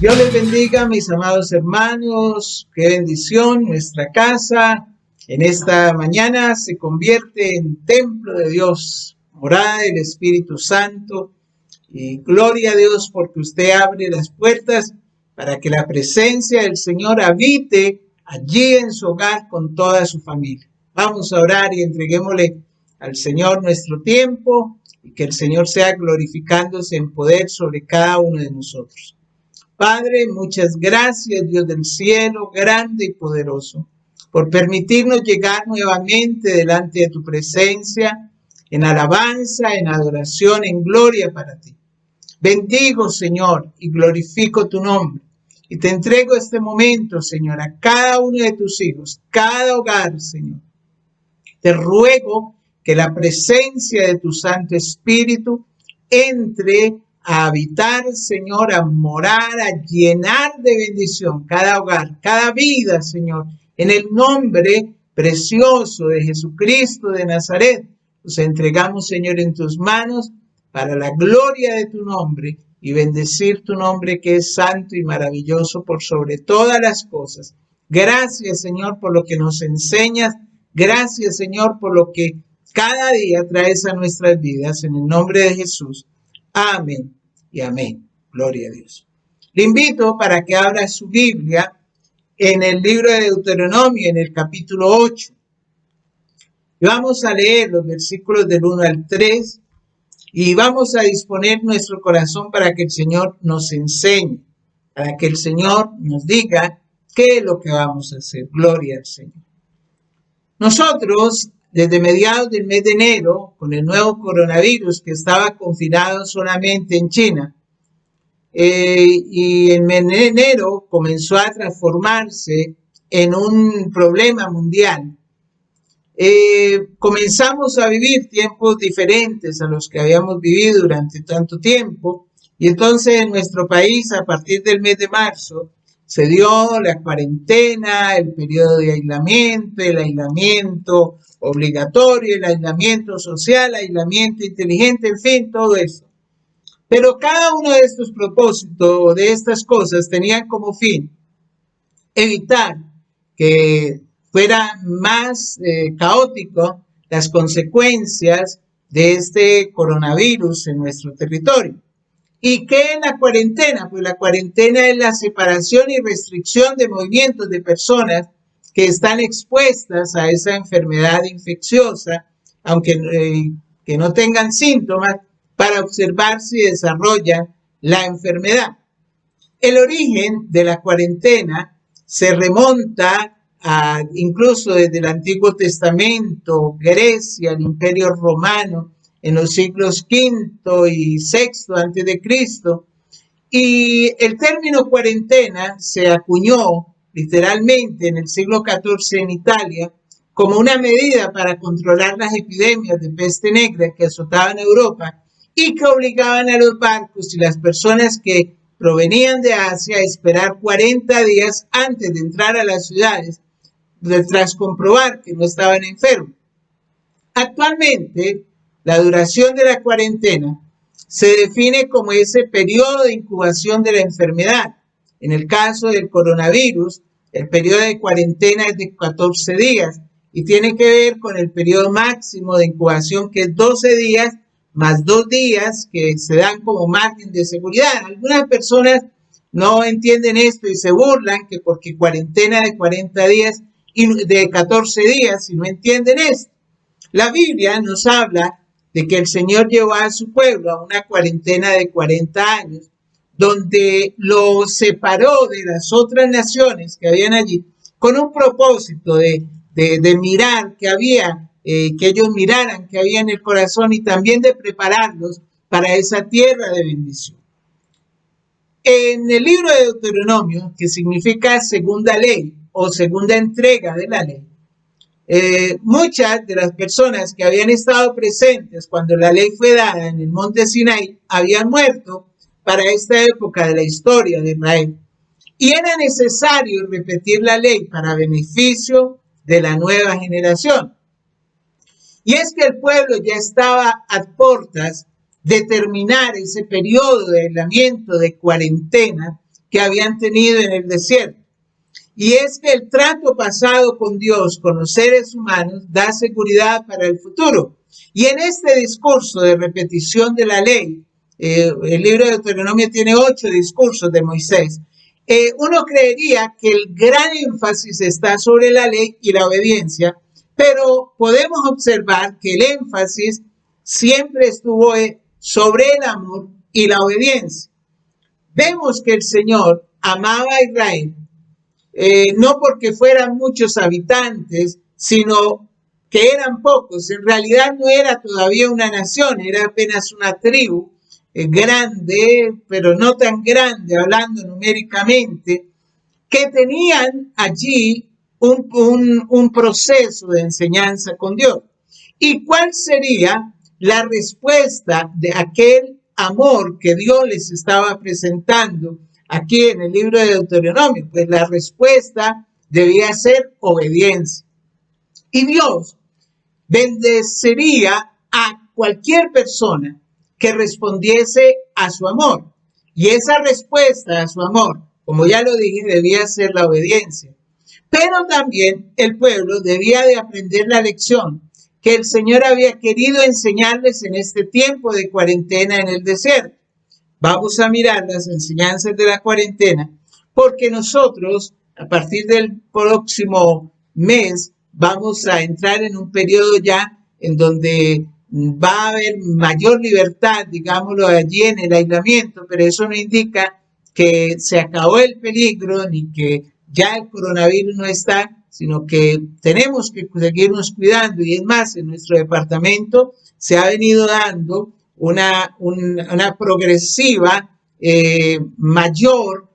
Dios les bendiga, mis amados hermanos. Qué bendición. Nuestra casa en esta mañana se convierte en templo de Dios, morada del Espíritu Santo. Y gloria a Dios porque usted abre las puertas para que la presencia del Señor habite allí en su hogar con toda su familia. Vamos a orar y entreguémosle al Señor nuestro tiempo y que el Señor sea glorificándose en poder sobre cada uno de nosotros. Padre, muchas gracias, Dios del cielo, grande y poderoso, por permitirnos llegar nuevamente delante de tu presencia, en alabanza, en adoración, en gloria para ti. Bendigo, Señor, y glorifico tu nombre. Y te entrego este momento, Señor, a cada uno de tus hijos, cada hogar, Señor. Te ruego que la presencia de tu Santo Espíritu entre a habitar, Señor, a morar, a llenar de bendición cada hogar, cada vida, Señor, en el nombre precioso de Jesucristo de Nazaret. Nos entregamos, Señor, en tus manos para la gloria de tu nombre y bendecir tu nombre que es santo y maravilloso por sobre todas las cosas. Gracias, Señor, por lo que nos enseñas. Gracias, Señor, por lo que cada día traes a nuestras vidas. En el nombre de Jesús. Amén y amén. Gloria a Dios. Le invito para que abra su Biblia en el libro de Deuteronomio, en el capítulo 8. Y vamos a leer los versículos del 1 al 3 y vamos a disponer nuestro corazón para que el Señor nos enseñe, para que el Señor nos diga qué es lo que vamos a hacer. Gloria al Señor. Nosotros, desde mediados del mes de enero, con el nuevo coronavirus que estaba confinado solamente en China, y en enero comenzó a transformarse en un problema mundial. Comenzamos a vivir tiempos diferentes a los que habíamos vivido durante tanto tiempo, y entonces en nuestro país, a partir del mes de marzo, se dio la cuarentena, el periodo de aislamiento, el aislamiento obligatorio, el aislamiento social, aislamiento inteligente, en fin, todo eso. Pero cada uno de estos propósitos, de estas cosas, tenían como fin evitar que fuera más caótico las consecuencias de este coronavirus en nuestro territorio. ¿Y qué es la cuarentena? Pues la cuarentena es la separación y restricción de movimientos de personas que están expuestas a esa enfermedad infecciosa, aunque que no tengan síntomas, para observar si desarrollan la enfermedad. El origen de la cuarentena se remonta a, incluso desde el Antiguo Testamento, Grecia, el Imperio Romano, en los siglos V y VI antes de Cristo. Y el término cuarentena se acuñó literalmente en el siglo XIV en Italia como una medida para controlar las epidemias de peste negra que azotaban Europa y que obligaban a los barcos y las personas que provenían de Asia a esperar 40 días antes de entrar a las ciudades tras comprobar que no estaban enfermos. Actualmente, la duración de la cuarentena se define como ese periodo de incubación de la enfermedad. En el caso del coronavirus, el periodo de cuarentena es de 14 días y tiene que ver con el periodo máximo de incubación, que es 12 días más 2 días que se dan como margen de seguridad. Algunas personas no entienden esto y se burlan que porque cuarentena de 40 días y de 14 días y no entienden esto. La Biblia nos habla de que el Señor llevó a su pueblo a una cuarentena de 40 años, donde lo separó de las otras naciones que habían allí, con un propósito de mirar que había, que ellos miraran que había en el corazón y también de prepararlos para esa tierra de bendición. En el libro de Deuteronomio, que significa segunda ley o segunda entrega de la ley, muchas de las personas que habían estado presentes cuando la ley fue dada en el monte Sinaí habían muerto para esta época de la historia de Israel. Y era necesario repetir la ley para beneficio de la nueva generación. Y es que el pueblo ya estaba a puertas de terminar ese periodo de aislamiento, de cuarentena, que habían tenido en el desierto. Y es que el trato pasado con Dios, con los seres humanos, da seguridad para el futuro. Y en este discurso de repetición de la ley, el libro de Deuteronomio tiene 8 discursos de Moisés. Uno creería que el gran énfasis está sobre la ley y la obediencia, pero podemos observar que el énfasis siempre estuvo sobre el amor y la obediencia. Vemos que el Señor amaba a Israel, no porque fueran muchos habitantes, sino que eran pocos. En realidad no era todavía una nación, era apenas una tribu grande, pero no tan grande, hablando numéricamente, que tenían allí un proceso de enseñanza con Dios. ¿Y cuál sería la respuesta de aquel amor que Dios les estaba presentando aquí en el libro de Deuteronomio? Pues la respuesta debía ser obediencia. Y Dios bendeciría a cualquier persona que respondiese a su amor. Y esa respuesta a su amor, como ya lo dije, debía ser la obediencia. Pero también el pueblo debía de aprender la lección que el Señor había querido enseñarles en este tiempo de cuarentena en el desierto. Vamos a mirar las enseñanzas de la cuarentena, porque nosotros, a partir del próximo mes, vamos a entrar en un periodo ya en donde va a haber mayor libertad, digámoslo, allí en el aislamiento, pero eso no indica que se acabó el peligro ni que ya el coronavirus no está, sino que tenemos que seguirnos cuidando. Y es más, en nuestro departamento se ha venido dando una progresiva mayor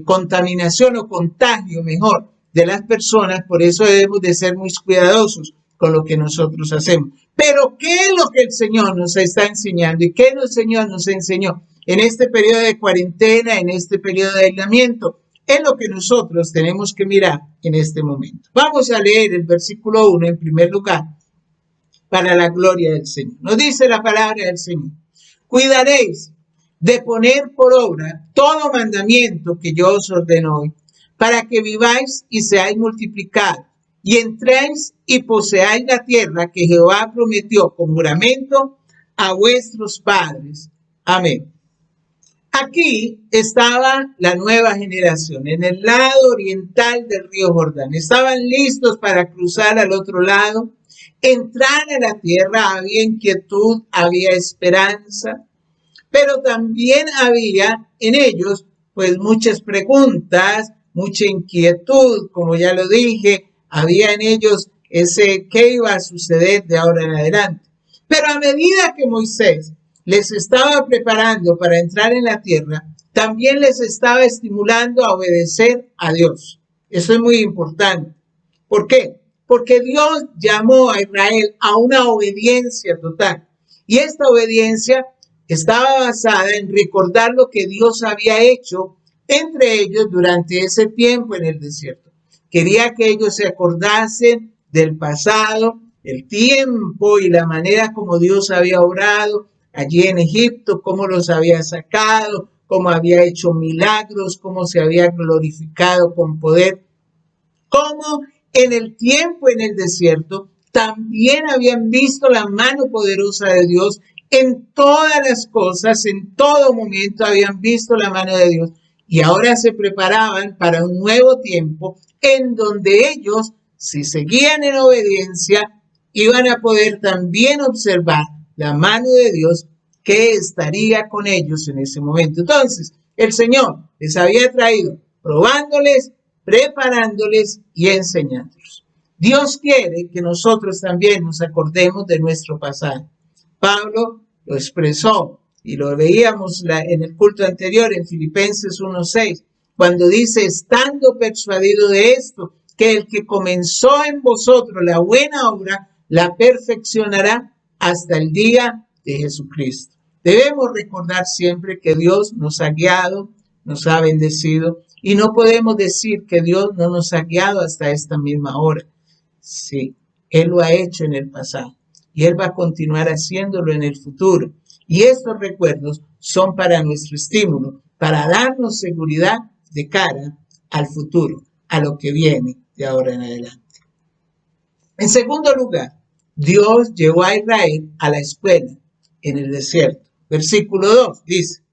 contaminación o contagio, mejor, de las personas. Por eso debemos de ser muy cuidadosos con lo que nosotros hacemos. Pero ¿qué es lo que el Señor nos está enseñando? ¿Y qué el Señor nos enseñó en este periodo de cuarentena, en este periodo de aislamiento? Es lo que nosotros tenemos que mirar en este momento. Vamos a leer el versículo 1 en primer lugar, para la gloria del Señor. Nos dice la palabra del Señor: cuidaréis de poner por obra todo mandamiento que yo os ordeno hoy, para que viváis y seáis multiplicados, y entréis y poseáis la tierra que Jehová prometió con juramento a vuestros padres. Amén. Aquí estaba la nueva generación, en el lado oriental del río Jordán. Estaban listos para cruzar al otro lado, entrar a la tierra. Había inquietud, había esperanza, pero también había en ellos pues muchas preguntas, mucha inquietud, como ya lo dije. Había en ellos ese qué iba a suceder de ahora en adelante. Pero a medida que Moisés les estaba preparando para entrar en la tierra, también les estaba estimulando a obedecer a Dios. Eso es muy importante. ¿Por qué? Porque Dios llamó a Israel a una obediencia total. Y esta obediencia estaba basada en recordar lo que Dios había hecho entre ellos durante ese tiempo en el desierto. Quería que ellos se acordasen del pasado, el tiempo y la manera como Dios había obrado allí en Egipto, cómo los había sacado, cómo había hecho milagros, cómo se había glorificado con poder, cómo en el tiempo en el desierto también habían visto la mano poderosa de Dios en todas las cosas, en todo momento habían visto la mano de Dios. Y ahora se preparaban para un nuevo tiempo en donde ellos, si seguían en obediencia, iban a poder también observar la mano de Dios que estaría con ellos en ese momento. Entonces, el Señor les había traído probándoles, preparándoles y enseñándolos. Dios quiere que nosotros también nos acordemos de nuestro pasado. Pablo lo expresó y lo veíamos en el culto anterior en Filipenses 1:6, cuando dice: estando persuadido de esto, que el que comenzó en vosotros la buena obra, la perfeccionará hasta el día de Jesucristo. Debemos recordar siempre que Dios nos ha guiado, nos ha bendecido, y no podemos decir que Dios no nos ha guiado hasta esta misma hora. Sí, Él lo ha hecho en el pasado y Él va a continuar haciéndolo en el futuro. Y estos recuerdos son para nuestro estímulo, para darnos seguridad de cara al futuro, a lo que viene de ahora en adelante. En segundo lugar, Dios llevó a Israel a la escuela en el desierto. Versículo 2 dice,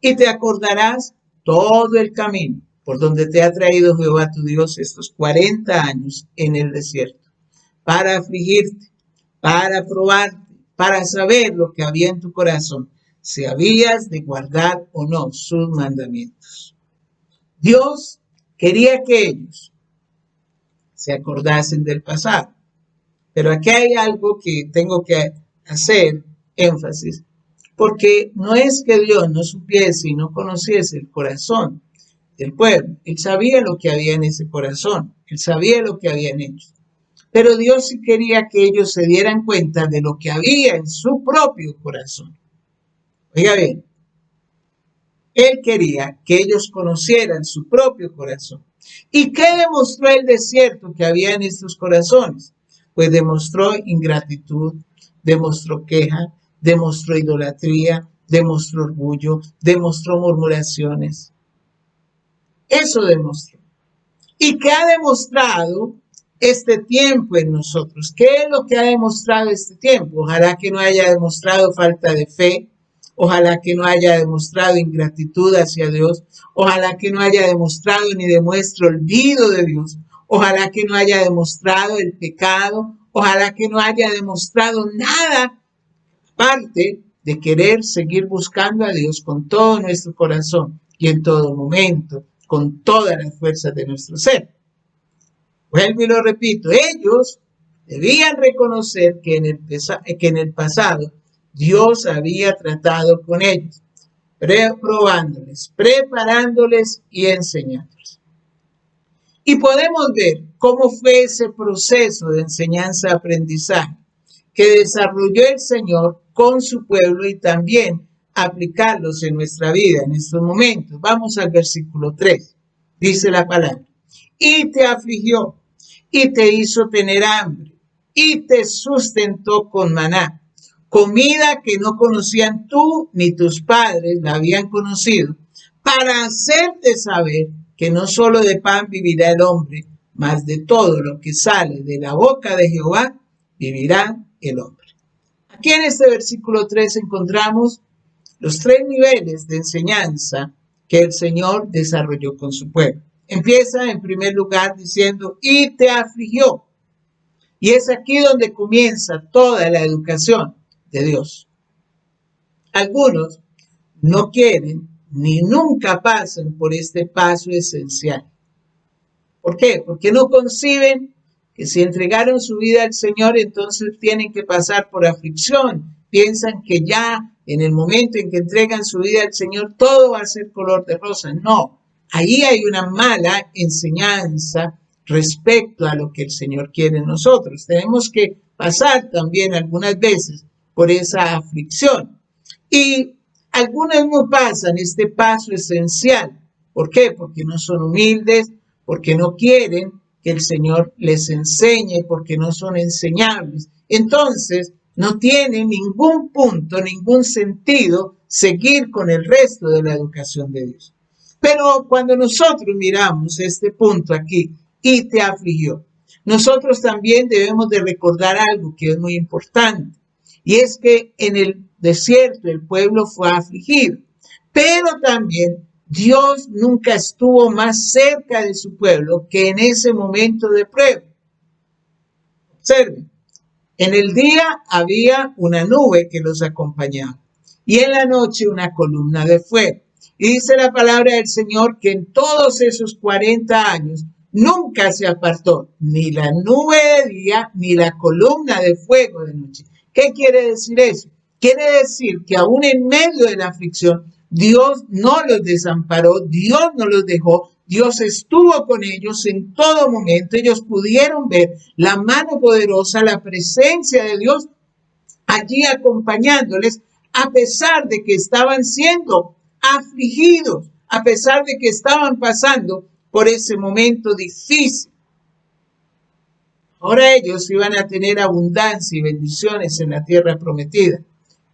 y te acordarás todo el camino por donde te ha traído Jehová tu Dios estos 40 años en el desierto, para afligirte, para probarte, para saber lo que había en tu corazón, si habías de guardar o no sus mandamientos. Dios quería que ellos se acordasen del pasado. Pero aquí hay algo que tengo que hacer énfasis, porque no es que Dios no supiese y no conociese el corazón del pueblo. Él sabía lo que había en ese corazón, él sabía lo que habían hecho. Pero Dios sí quería que ellos se dieran cuenta de lo que había en su propio corazón. Oiga bien, él quería que ellos conocieran su propio corazón. ¿Y qué demostró el desierto que había en estos corazones? Pues demostró ingratitud, demostró queja, demostró idolatría, demostró orgullo, demostró murmuraciones. Eso demostró. ¿Y qué ha demostrado este tiempo en nosotros? ¿Qué es lo que ha demostrado este tiempo? Ojalá que no haya demostrado falta de fe, ojalá que no haya demostrado ingratitud hacia Dios, ojalá que no haya demostrado ni demuestre olvido de Dios, ojalá que no haya demostrado el pecado, ojalá que no haya demostrado nada aparte de querer seguir buscando a Dios con todo nuestro corazón y en todo momento, con todas las fuerzas de nuestro ser. Vuelvo y lo repito, ellos debían reconocer que en el pasado Dios había tratado con ellos, probándoles, preparándoles y enseñándoles. Y podemos ver cómo fue ese proceso de enseñanza-aprendizaje que desarrolló el Señor con su pueblo y también aplicarlos en nuestra vida en estos momentos. Vamos al versículo 3. Dice la palabra, y te afligió, y te hizo tener hambre, y te sustentó con maná, comida que no conocían tú ni tus padres la habían conocido, para hacerte saber que no solo de pan vivirá el hombre, mas de todo lo que sale de la boca de Jehová vivirá el hombre. Aquí en este versículo 3 encontramos los 3 niveles de enseñanza que el Señor desarrolló con su pueblo. Empieza en primer lugar diciendo, y te afligió. Y es aquí donde comienza toda la educación de Dios. Algunos no quieren ni nunca pasan por este paso esencial. ¿Por qué? Porque no conciben que si entregaron su vida al Señor, entonces tienen que pasar por aflicción. Piensan que ya en el momento en que entregan su vida al Señor, todo va a ser color de rosa. No, ahí hay una mala enseñanza respecto a lo que el Señor quiere en nosotros. Tenemos que pasar también algunas veces por esa aflicción. Y algunos no pasan este paso esencial. ¿Por qué? Porque no son humildes, porque no quieren que el Señor les enseñe, porque no son enseñables. Entonces, no tiene ningún punto, ningún sentido seguir con el resto de la educación de Dios. Pero cuando nosotros miramos este punto aquí, y te afligió, nosotros también debemos de recordar algo que es muy importante, y es que en el desierto el pueblo fue afligido, pero también Dios nunca estuvo más cerca de su pueblo que en ese momento de prueba. Observen, en el día había una nube que los acompañaba y en la noche una columna de fuego. Y dice la palabra del Señor que en todos esos 40 años nunca se apartó ni la nube de día ni la columna de fuego de noche. ¿Qué quiere decir eso? Quiere decir que aún en medio de la aflicción, Dios no los desamparó, Dios no los dejó, Dios estuvo con ellos en todo momento. Ellos pudieron ver la mano poderosa, la presencia de Dios allí acompañándoles, a pesar de que estaban siendo afligidos, a pesar de que estaban pasando por ese momento difícil. Ahora ellos iban a tener abundancia y bendiciones en la tierra prometida,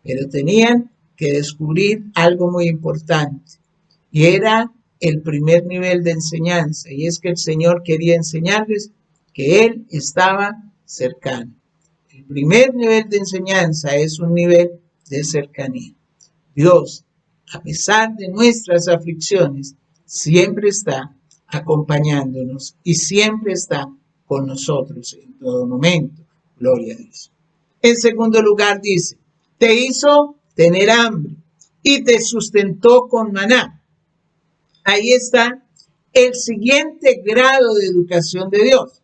pero tenían que descubrir algo muy importante, Y era el primer nivel de enseñanza, y es que el Señor quería enseñarles que Él estaba cercano. El primer nivel de enseñanza es un nivel de cercanía. Dios, a pesar de nuestras aflicciones, siempre está acompañándonos y siempre está con nosotros en todo momento. Gloria a Dios. En segundo lugar dice, te hizo tener hambre y te sustentó con maná. Ahí está el siguiente grado de educación de Dios.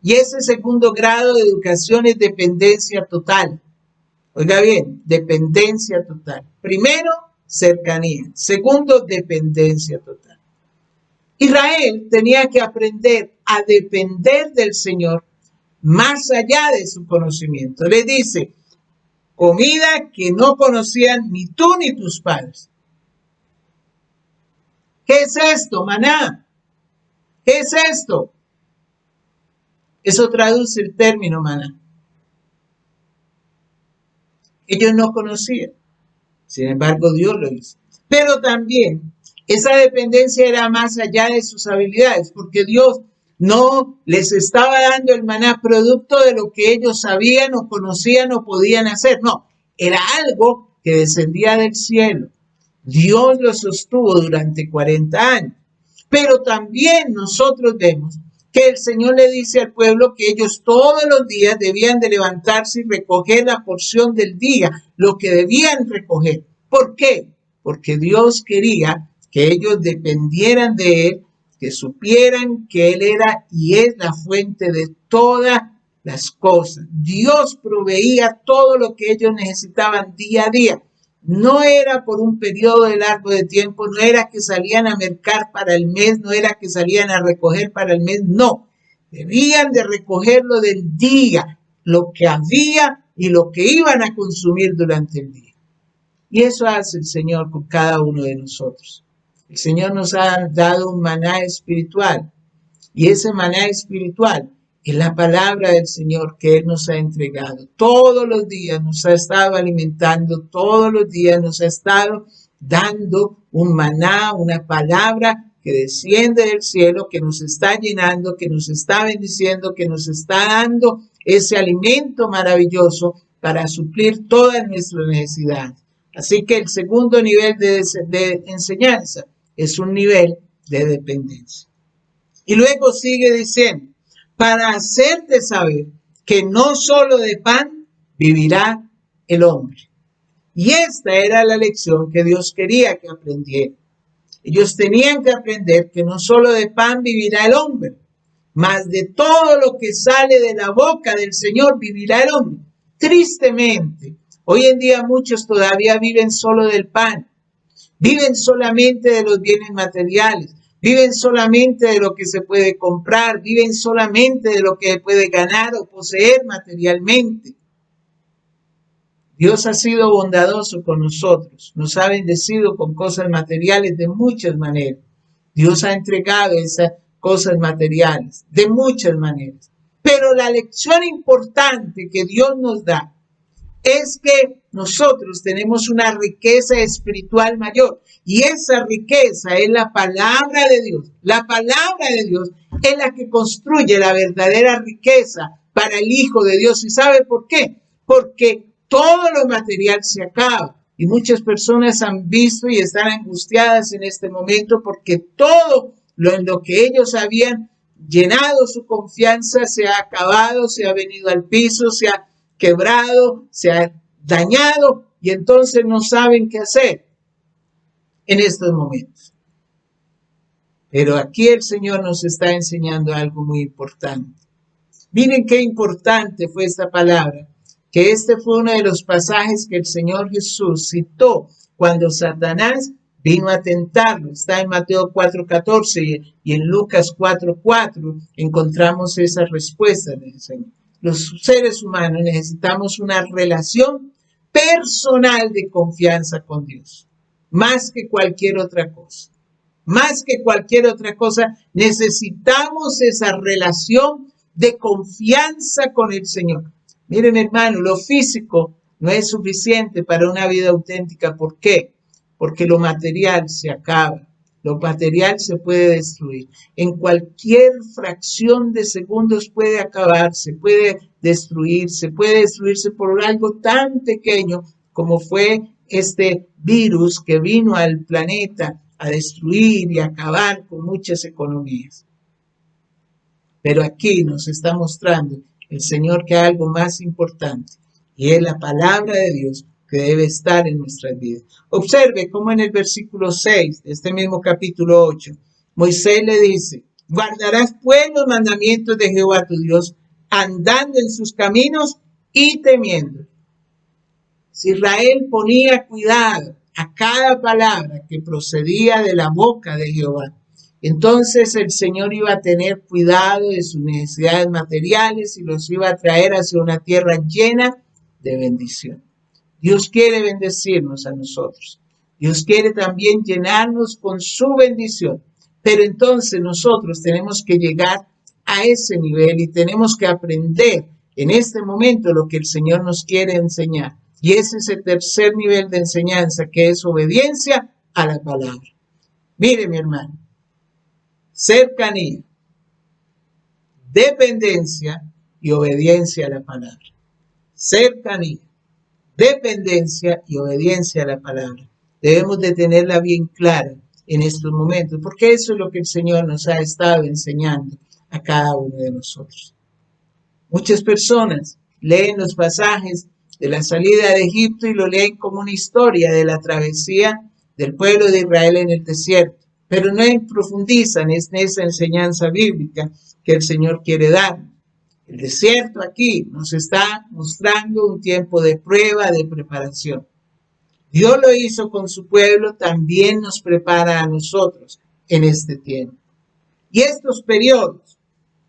Y ese segundo grado de educación es dependencia total. Oiga bien, dependencia total. Primero, cercanía. Segundo, dependencia total. Israel tenía que aprender a depender del Señor más allá de su conocimiento. Le dice, comida que no conocían ni tú ni tus padres. ¿Qué es esto, maná? ¿Qué es esto? Eso traduce el término maná. Ellos no conocían. Sin embargo, Dios lo hizo. Pero también esa dependencia era más allá de sus habilidades, porque Dios no les estaba dando el maná producto de lo que ellos sabían o conocían o podían hacer. No, era algo que descendía del cielo. Dios lo sostuvo durante 40 años. Pero también nosotros vemos que el Señor le dice al pueblo que ellos todos los días debían de levantarse y recoger la porción del día, lo que debían recoger. ¿Por qué? Porque Dios quería que ellos dependieran de Él, que supieran que Él era y es la fuente de todas las cosas. Dios proveía todo lo que ellos necesitaban día a día. No era por un periodo de largo de tiempo, no era que salían a mercar para el mes, no era que salían a recoger para el mes, no. Debían de recogerlo del día, lo que había y lo que iban a consumir durante el día. Y eso hace el Señor con cada uno de nosotros. El Señor nos ha dado un maná espiritual, y ese maná espiritual es la palabra del Señor que Él nos ha entregado. Todos los días nos ha estado alimentando, todos los días nos ha estado dando un maná, una palabra que desciende del cielo, que nos está llenando, que nos está bendiciendo, que nos está dando ese alimento maravilloso para suplir todas nuestras necesidades. Así que el segundo nivel de enseñanza es un nivel de dependencia. Y luego sigue diciendo, para hacerte saber que no solo de pan vivirá el hombre. Y esta era la lección que Dios quería que aprendieran. Ellos tenían que aprender que no solo de pan vivirá el hombre, mas de todo lo que sale de la boca del Señor vivirá el hombre. Tristemente, hoy en día muchos todavía viven solo del pan, viven solamente de los bienes materiales, viven solamente de lo que se puede comprar, viven solamente de lo que se puede ganar o poseer materialmente. Dios ha sido bondadoso con nosotros, nos ha bendecido con cosas materiales de muchas maneras. Dios ha entregado esas cosas materiales de muchas maneras. Pero la lección importante que Dios nos da es que nosotros tenemos una riqueza espiritual mayor, y esa riqueza es la palabra de Dios. La palabra de Dios es la que construye la verdadera riqueza para el Hijo de Dios. ¿Y sabe por qué? Porque todo lo material se acaba, y muchas personas han visto y están angustiadas en este momento porque todo en lo que ellos habían llenado su confianza se ha acabado, se ha venido al piso, se ha quebrado, se ha dañado, y entonces no saben qué hacer en estos momentos. Pero aquí el Señor nos está enseñando algo muy importante. Miren qué importante fue esta palabra, que este fue uno de los pasajes que el Señor Jesús citó cuando Satanás vino a tentarlo. Está en Mateo 4:14 y en Lucas 4:4 encontramos esas respuestas del Señor. Los seres humanos necesitamos una relación personal de confianza con Dios, más que cualquier otra cosa. Más que cualquier otra cosa, necesitamos esa relación de confianza con el Señor. Miren, hermano, lo físico no es suficiente para una vida auténtica. ¿Por qué? Porque lo material se acaba. Lo material se puede destruir. En cualquier fracción de segundos puede acabarse, puede destruirse por algo tan pequeño como fue este virus que vino al planeta a destruir y acabar con muchas economías. Pero aquí nos está mostrando el Señor que hay algo más importante, y es la palabra de Dios que debe estar en nuestras vidas. Observe cómo en el versículo 6 de este mismo capítulo 8, Moisés le dice: guardarás pues los mandamientos de Jehová tu Dios, andando en sus caminos y temiendo. Si Israel ponía cuidado a cada palabra que procedía de la boca de Jehová, entonces el Señor iba a tener cuidado de sus necesidades materiales y los iba a traer hacia una tierra llena de bendición. Dios quiere bendecirnos a nosotros. Dios quiere también llenarnos con su bendición. Pero entonces nosotros tenemos que llegar a ese nivel y tenemos que aprender en este momento lo que el Señor nos quiere enseñar. Y es ese tercer nivel de enseñanza, que es obediencia a la palabra. Mire, mi hermano, cercanía, dependencia y obediencia a la palabra. Cercanía, dependencia y obediencia a la palabra. Debemos de tenerla bien clara en estos momentos, porque eso es lo que el Señor nos ha estado enseñando a cada uno de nosotros. Muchas personas leen los pasajes de la salida de Egipto y lo leen como una historia de la travesía del pueblo de Israel en el desierto, pero no profundizan en esa enseñanza bíblica que el Señor quiere dar. El desierto aquí nos está mostrando un tiempo de prueba, de preparación. Dios lo hizo con su pueblo, también nos prepara a nosotros en este tiempo. Y estos periodos,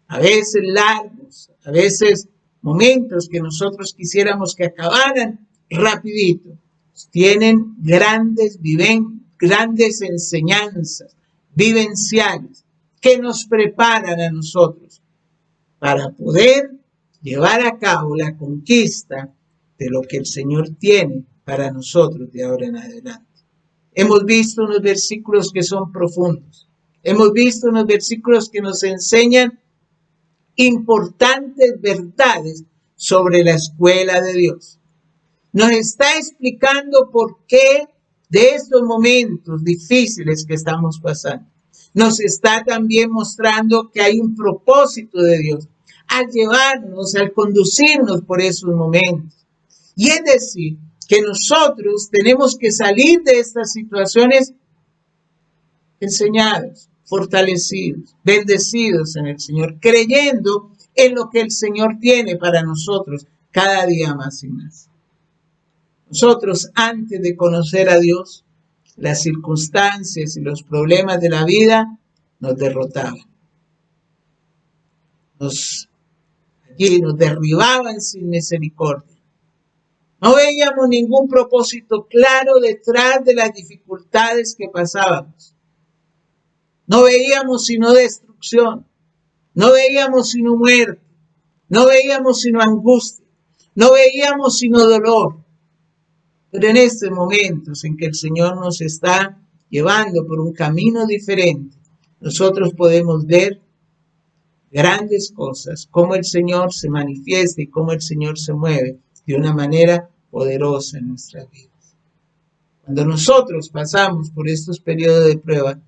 a veces largos, a veces momentos que nosotros quisiéramos que acabaran rapidito, tienen grandes enseñanzas vivenciales que nos preparan a nosotros para poder llevar a cabo la conquista de lo que el Señor tiene para nosotros de ahora en adelante. Hemos visto unos versículos que son profundos. Hemos visto unos versículos que nos enseñan importantes verdades sobre la escuela de Dios. Nos está explicando por qué de estos momentos difíciles que estamos pasando. Nos está también mostrando que hay un propósito de Dios al llevarnos, al conducirnos por esos momentos. Y es decir, que nosotros tenemos que salir de estas situaciones enseñados, fortalecidos, bendecidos en el Señor, creyendo en lo que el Señor tiene para nosotros cada día más y más. Nosotros, antes de conocer a Dios, las circunstancias y los problemas de la vida nos derrotaban. Nos derribaban sin misericordia. No veíamos ningún propósito claro detrás de las dificultades que pasábamos. No veíamos sino destrucción. No veíamos sino muerte. No veíamos sino angustia. No veíamos sino dolor. Pero en estos momentos en que el Señor nos está llevando por un camino diferente, nosotros podemos ver grandes cosas, cómo el Señor se manifiesta y cómo el Señor se mueve de una manera poderosa en nuestras vidas. Cuando nosotros pasamos por estos periodos de prueba,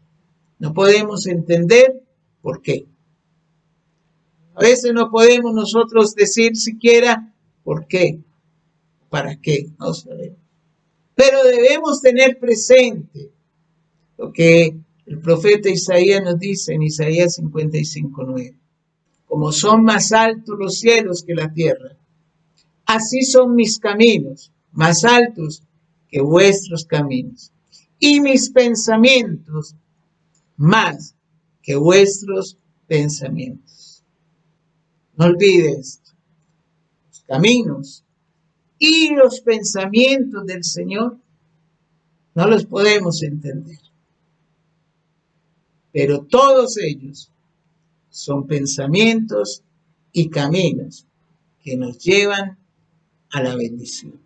no podemos entender por qué. A veces no podemos nosotros decir siquiera por qué, para qué, no sabemos. Pero debemos tener presente lo que el profeta Isaías nos dice en Isaías 55:9. Como son más altos los cielos que la tierra, así son mis caminos, más altos que vuestros caminos, y mis pensamientos más que vuestros pensamientos. No olvides los caminos y los pensamientos del Señor. No los podemos entender, pero todos ellos son pensamientos y caminos que nos llevan a la bendición.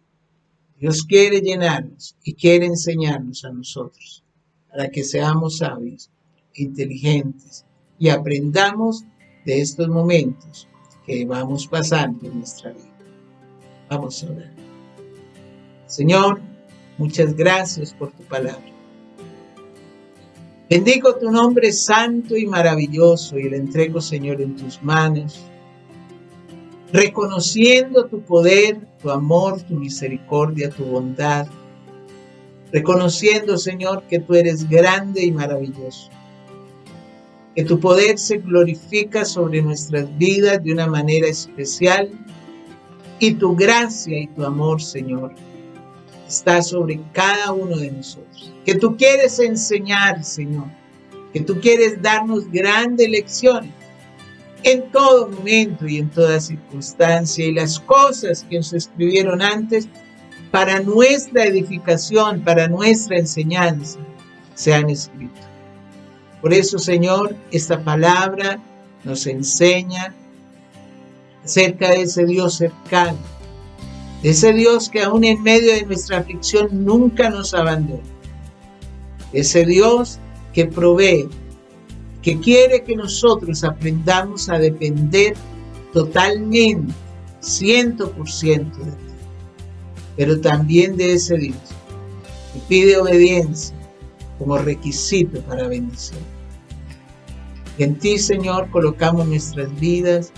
Dios quiere llenarnos y quiere enseñarnos a nosotros. para que seamos sabios, inteligentes y aprendamos de estos momentos que vamos pasando en nuestra vida. Vamos a orar. Señor, muchas gracias por tu palabra. Bendigo tu nombre santo y maravilloso y le entrego, Señor, en tus manos, reconociendo tu poder, tu amor, tu misericordia, tu bondad, reconociendo, Señor, que tú eres grande y maravilloso, que tu poder se glorifica sobre nuestras vidas de una manera especial y tu gracia y tu amor, Señor, está sobre cada uno de nosotros. Que tú quieres enseñar, Señor, que tú quieres darnos grandes lecciones en todo momento y en toda circunstancia, y las cosas que nos escribieron antes para nuestra edificación, para nuestra enseñanza, se han escrito. Por eso, Señor, esta palabra nos enseña acerca de ese Dios cercano, de ese Dios que aún en medio de nuestra aflicción nunca nos abandona, ese Dios que provee, que quiere que nosotros aprendamos a depender totalmente, 100% de ti, pero también de ese Dios que pide obediencia como requisito para bendición. Y en ti, Señor, colocamos nuestras vidas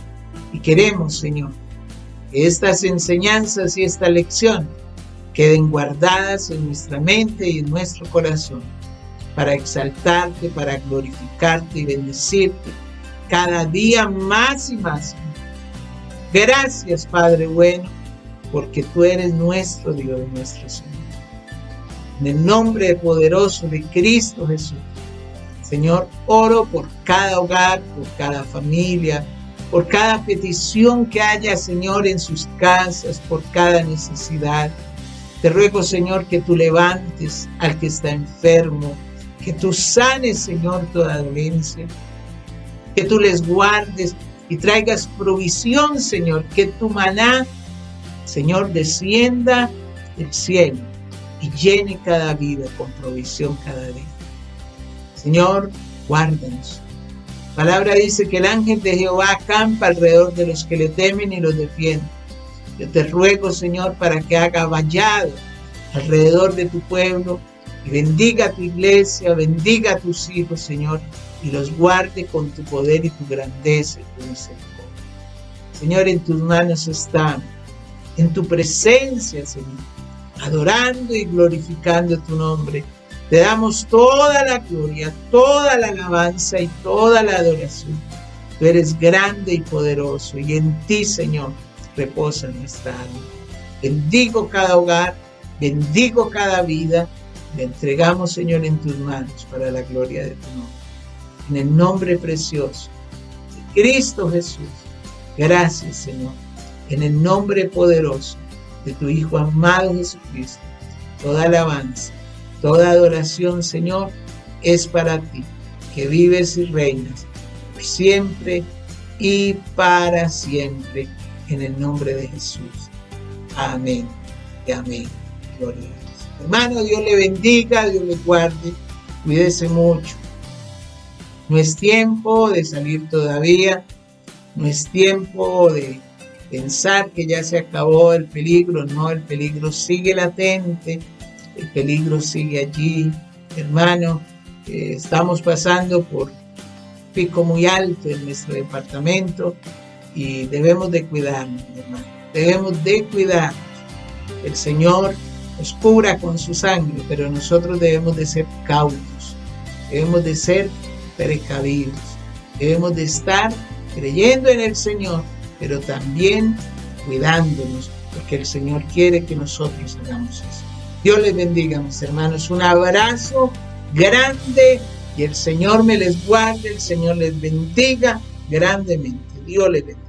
y queremos, Señor, que estas enseñanzas y esta lección queden guardadas en nuestra mente y en nuestro corazón para exaltarte, para glorificarte y bendecirte cada día más y más. Gracias, Padre bueno, porque tú eres nuestro Dios y nuestro Señor. En el nombre poderoso de Cristo Jesús, Señor, oro por cada hogar, por cada familia, por cada petición que haya, Señor, en sus casas, por cada necesidad. Te ruego, Señor, que tú levantes al que está enfermo, que tú sanes, Señor, toda dolencia, que tú les guardes y traigas provisión, Señor, que tu maná, Señor, descienda del cielo y llene cada vida con provisión cada día. Señor, guárdanos. La palabra dice que el ángel de Jehová acampa alrededor de los que le temen y los defiende. Yo te ruego, Señor, para que haga vallado alrededor de tu pueblo y bendiga a tu iglesia, bendiga a tus hijos, Señor, y los guarde con tu poder y tu grandeza y tu misericordia. Señor, en tus manos estamos, en tu presencia, Señor, adorando y glorificando tu nombre. Te damos toda la gloria, toda la alabanza y toda la adoración. Tú eres grande y poderoso y en ti, Señor, reposa nuestra alma. Bendigo cada hogar, bendigo cada vida. Le entregamos, Señor, en tus manos para la gloria de tu nombre. En el nombre precioso de Cristo Jesús. Gracias, Señor. En el nombre poderoso de tu Hijo amado Jesucristo. Toda alabanza, toda adoración, Señor, es para ti, que vives y reinas por siempre y para siempre. En el nombre de Jesús. Amén y amén. Gloria a Dios. Hermano, Dios le bendiga, Dios le guarde, cuídese mucho. No es tiempo de salir todavía, no es tiempo de pensar que ya se acabó el peligro, no, el peligro sigue latente, el peligro sigue allí. Hermano, estamos pasando por un pico muy alto en nuestro departamento y debemos de cuidarnos, hermano, debemos de cuidarnos. El Señor nos cubra con su sangre, pero nosotros debemos de ser cautos, debemos de ser precavidos, debemos de estar creyendo en el Señor, pero también cuidándonos, porque el Señor quiere que nosotros hagamos eso. Dios les bendiga, mis hermanos, un abrazo grande y el Señor me les guarde, el Señor les bendiga grandemente. Dios les bendiga.